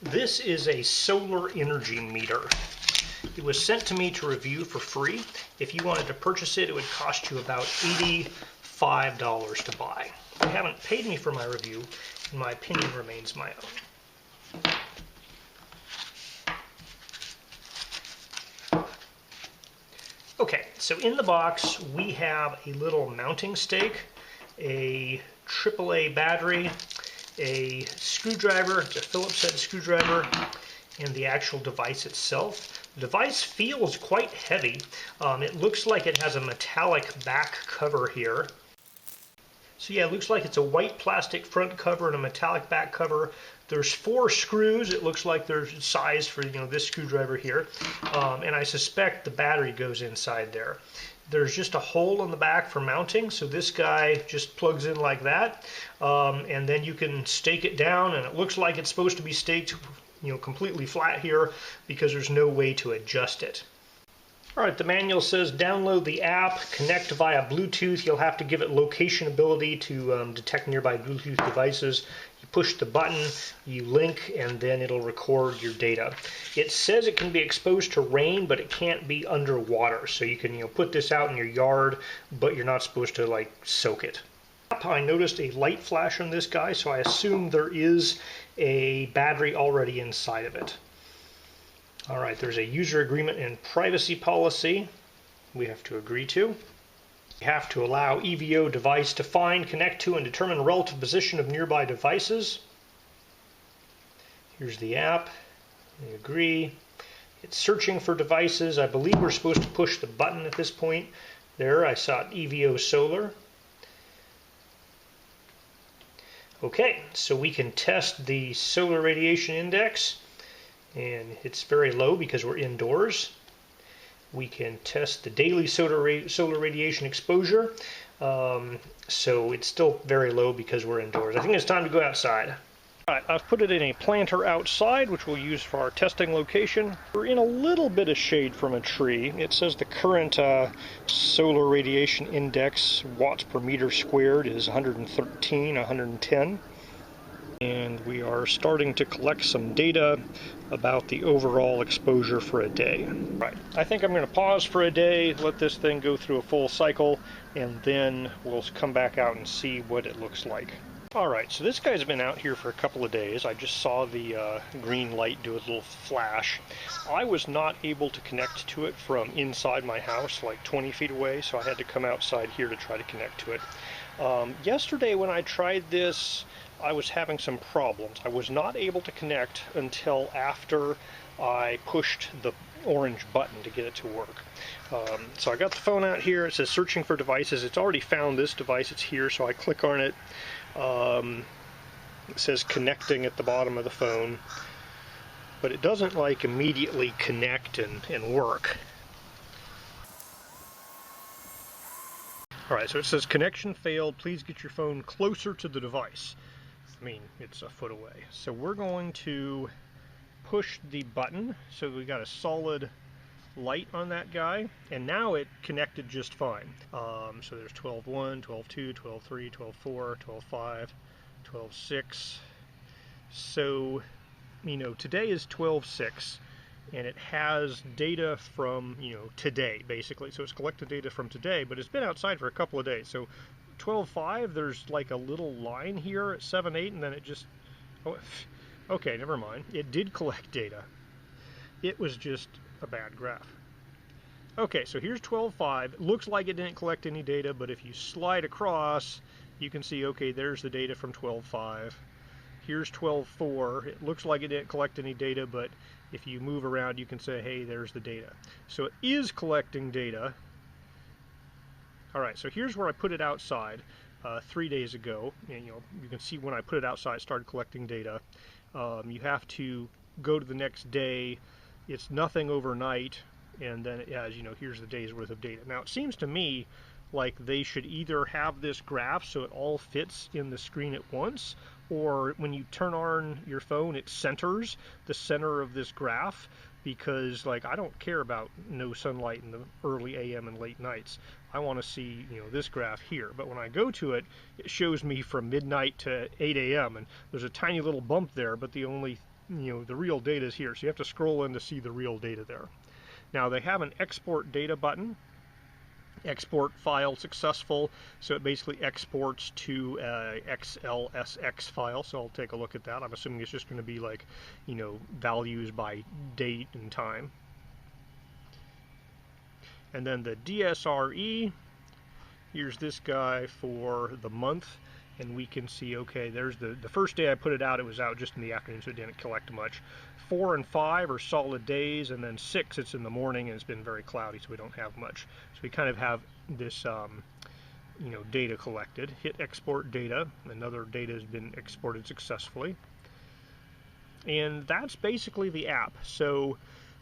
This is a solar energy meter. It was sent to me to review for free. If you wanted to purchase it, it would cost you about $85 to buy. They haven't paid me for my review, and my opinion remains my own. Okay, so in the box we have a little mounting stake, a AAA battery, a screwdriver, it's a Phillips head screwdriver, and the actual device itself. The device feels quite heavy. It looks like it has a metallic back cover here. So yeah, it looks like it's a white plastic front cover and a metallic back cover. There's 4 screws. It looks like there's size for this screwdriver here, and I suspect the battery goes inside there. There's just a hole in the back for mounting, so this guy just plugs in like that, and then you can stake it down, and it looks like it's supposed to be staked completely flat here because there's no way to adjust it. Alright, the manual says download the app, connect via Bluetooth. You'll have to give it location ability to detect nearby Bluetooth devices. You push the button, you link, and then it'll record your data. It says it can be exposed to rain, but it can't be underwater. So you can put this out in your yard, but you're not supposed to soak it. I noticed a light flash on this guy, so I assume there is a battery already inside of it. All right, there's a user agreement and privacy policy we have to agree to. We have to allow EvoDevice to find, connect to, and determine relative position of nearby devices. Here's the app. We agree. It's searching for devices. I believe we're supposed to push the button at this point. There, I saw Evo Solar. Okay, so we can test the solar radiation index, and it's very low because we're indoors. We can test the daily solar radiation exposure, so it's still very low because we're indoors. I think it's time to go outside. Alright, I've put it in a planter outside, which we'll use for our testing location. We're in a little bit of shade from a tree. It says the current solar radiation index, watts per meter squared, is 113, 110. And we are starting to collect some data about the overall exposure for a day. Right, I think I'm going to pause for a day, let this thing go through a full cycle, and then we'll come back out and see what it looks like. Alright, so this guy's been out here for a couple of days. I just saw the green light do a little flash. I was not able to connect to it from inside my house, like 20 feet away, so I had to come outside here to try to connect to it. Yesterday when I tried this, I was having some problems. I was not able to connect until after I pushed the orange button to get it to work. So I got the phone out here. It says searching for devices. It's already found this device. It's here, so I click on it. It says connecting at the bottom of the phone, but it doesn't immediately connect and work. Alright, so it says connection failed. Please get your phone closer to the device. I mean, it's a foot away. So we're going to push the button so we got a solid light on that guy, and now it connected just fine. So there's 12.1, 12.2, 12.3, 12.4, 12.5, 12.6. So, today is 12.6, and it has data from, today, basically. So it's collected data from today, but it's been outside for a couple of days. So 12.5, there's a little line here at 7.8, and then it just, okay, never mind. It did collect data. It was just a bad graph. Okay, so here's 12.5. Looks like it didn't collect any data, but if you slide across, you can see, okay, there's the data from 12.5. Here's 12.4. It looks like it didn't collect any data, but if you move around, you can say, hey, there's the data. So it is collecting data. All right, so here's where I put it outside 3 days ago. And, you can see when I put it outside, it started collecting data. You have to go to the next day. It's nothing overnight, and then it has, here's the day's worth of data. Now, it seems to me like they should either have this graph so it all fits in the screen at once, or when you turn on your phone, it centers the center of this graph, because I don't care about no sunlight in the early AM and late nights. I want to see this graph here, but when I go to it, it shows me from midnight to 8 AM, and there's a tiny little bump there, but the only the real data is here. So you have to scroll in to see the real data there. Now they have an export data button. Export file successful, so it basically exports to XSLX file. So I'll take a look at that. I'm assuming it's just going to be like, values by date and time. And then the DSRE, here's this guy for the month, and we can see, okay, there's the first day I put it out, it was out just in the afternoon, so it didn't collect much. 4 and 5 are solid days, and then 6, it's in the morning, and it's been very cloudy, so we don't have much. So we kind of have this, data collected. Hit export data. Another data has been exported successfully. And that's basically the app. So,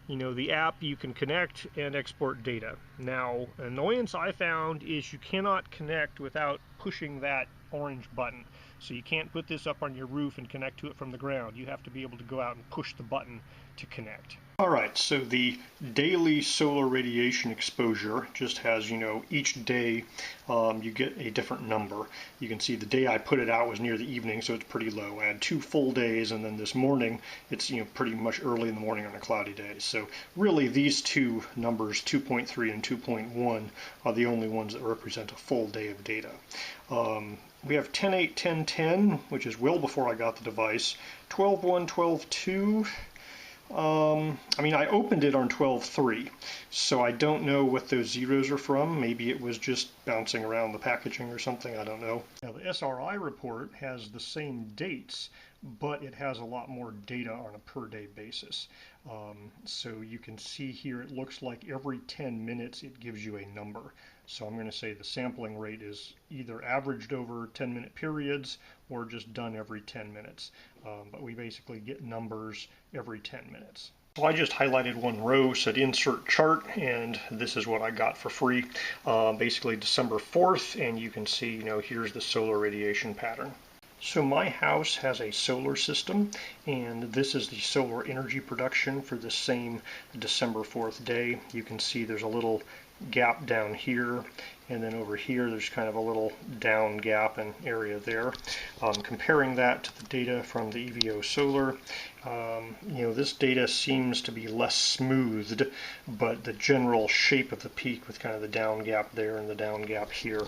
the app, you can connect and export data. Now, an annoyance I found is you cannot connect without pushing that orange button. So you can't put this up on your roof and connect to it from the ground. You have to be able to go out and push the button to connect. Alright, so the daily solar radiation exposure just has, each day you get a different number. You can see the day I put it out was near the evening, so it's pretty low. I had 2 full days, and then this morning it's pretty much early in the morning on a cloudy day. So really these two numbers, 2.3 and 2.1, are the only ones that represent a full day of data. We have 10.8, 10.10, which is well before I got the device. 12.1, 12.2. I opened it on 12.3, so I don't know what those zeros are from. Maybe it was just bouncing around the packaging or something, I don't know. Now the SRI report has the same dates, but it has a lot more data on a per day basis. So you can see here it looks like every 10 minutes it gives you a number. So I'm going to say the sampling rate is either averaged over 10-minute periods or just done every 10 minutes. But we basically get numbers every 10 minutes. So I just highlighted one row, said insert chart, and this is what I got for free. Basically December 4th, and you can see, here's the solar radiation pattern. So my house has a solar system, and this is the solar energy production for the same December 4th day. You can see there's a little gap down here, and then over here there's kind of a little down gap and area there. Comparing that to the data from the EVO Solar, this data seems to be less smoothed, but the general shape of the peak with kind of the down gap there and the down gap here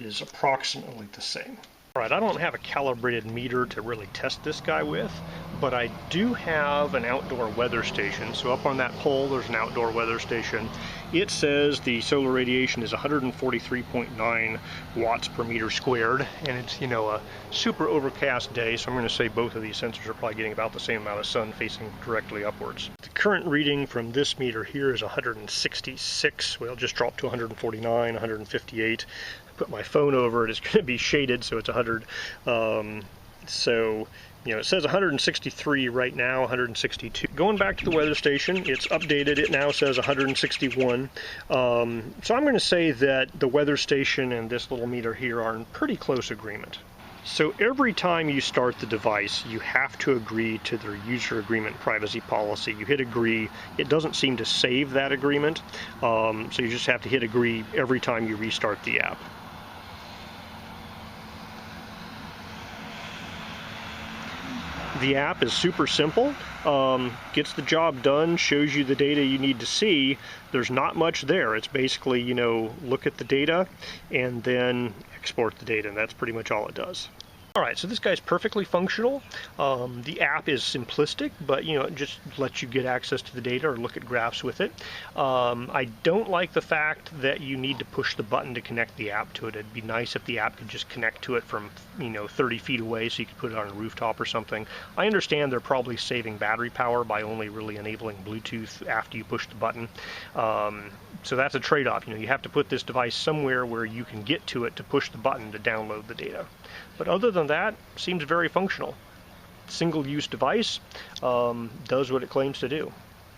is approximately the same. Alright, I don't have a calibrated meter to really test this guy with, but I do have an outdoor weather station. So up on that pole there's an outdoor weather station. It says the solar radiation is 143.9 watts per meter squared, and it's, a super overcast day, so I'm going to say both of these sensors are probably getting about the same amount of sun facing directly upwards. The current reading from this meter here is 166. Well, it just dropped to 149, 158. Put my phone over it, it's going to be shaded, so it's 100. It says 163 right now, 162. Going back to the weather station, it's updated. It now says 161. So I'm going to say that the weather station and this little meter here are in pretty close agreement. So every time you start the device, you have to agree to their user agreement privacy policy. You hit agree. It doesn't seem to save that agreement, so you just have to hit agree every time you restart the app. The app is super simple, gets the job done, shows you the data you need to see. There's not much there. It's basically, look at the data and then export the data, and that's pretty much all it does. Alright, so this guy's perfectly functional. The app is simplistic, but it just lets you get access to the data or look at graphs with it. I don't like the fact that you need to push the button to connect the app to it. It'd be nice if the app could just connect to it from 30 feet away, so you could put it on a rooftop or something. I understand they're probably saving battery power by only really enabling Bluetooth after you push the button. So that's a trade-off. You have to put this device somewhere where you can get to it to push the button to download the data. But other than that, seems very functional. Single-use device, does what it claims to do.